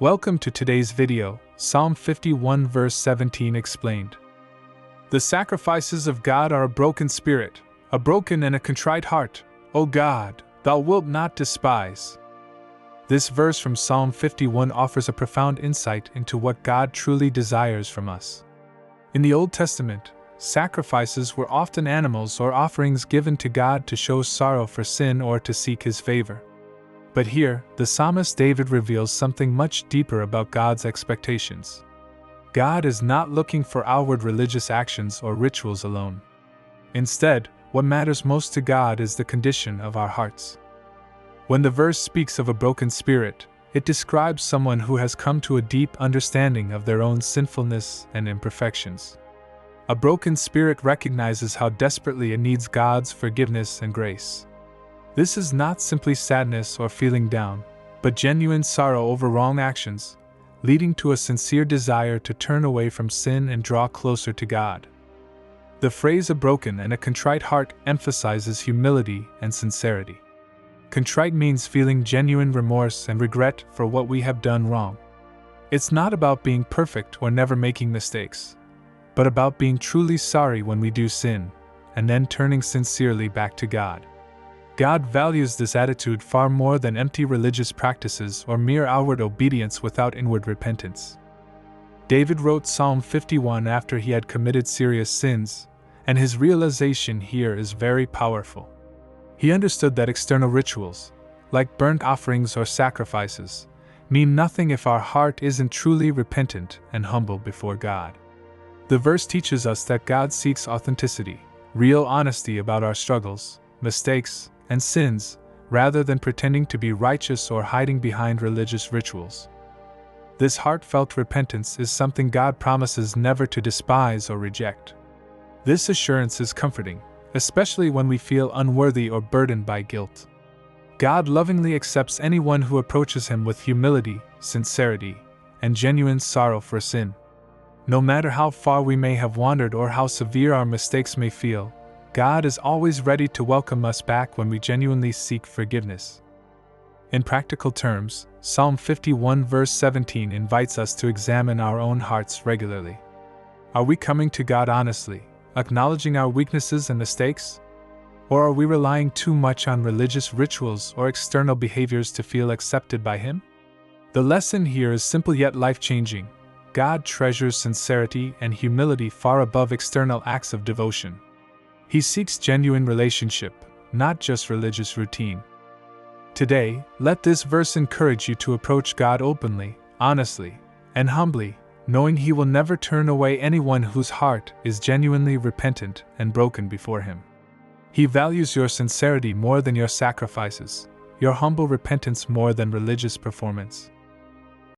Welcome to today's video, Psalm 51 verse 17 explained. The sacrifices of God are a broken spirit, a broken and a contrite heart. O God, thou wilt not despise. This verse from Psalm 51 offers a profound insight into what God truly desires from us. In the Old Testament, sacrifices were often animals or offerings given to God to show sorrow for sin or to seek His favor. But here, the psalmist David reveals something much deeper about God's expectations. God is not looking for outward religious actions or rituals alone. Instead, what matters most to God is the condition of our hearts. When the verse speaks of a broken spirit, it describes someone who has come to a deep understanding of their own sinfulness and imperfections. A broken spirit recognizes how desperately it needs God's forgiveness and grace. This is not simply sadness or feeling down, but genuine sorrow over wrong actions, leading to a sincere desire to turn away from sin and draw closer to God. The phrase "a broken and a contrite heart" emphasizes humility and sincerity. Contrite means feeling genuine remorse and regret for what we have done wrong. It's not about being perfect or never making mistakes, but about being truly sorry when we do sin, and then turning sincerely back to God. God values this attitude far more than empty religious practices or mere outward obedience without inward repentance. David wrote Psalm 51 after he had committed serious sins, and his realization here is very powerful. He understood that external rituals, like burnt offerings or sacrifices, mean nothing if our heart isn't truly repentant and humble before God. The verse teaches us that God seeks authenticity, real honesty about our struggles, mistakes, and sins, rather than pretending to be righteous or hiding behind religious rituals. This heartfelt repentance is something God promises never to despise or reject. This assurance is comforting, especially when we feel unworthy or burdened by guilt. God lovingly accepts anyone who approaches Him with humility, sincerity, and genuine sorrow for sin. No matter how far we may have wandered or how severe our mistakes may feel, God is always ready to welcome us back when we genuinely seek forgiveness. In practical terms, Psalm 51 verse 17 invites us to examine our own hearts regularly. Are we coming to God honestly, acknowledging our weaknesses and mistakes? Or are we relying too much on religious rituals or external behaviors to feel accepted by Him? The lesson here is simple yet life-changing. God treasures sincerity and humility far above external acts of devotion. He seeks genuine relationship, not just religious routine. Today, let this verse encourage you to approach God openly, honestly, and humbly, knowing He will never turn away anyone whose heart is genuinely repentant and broken before Him. He values your sincerity more than your sacrifices, your humble repentance more than religious performance.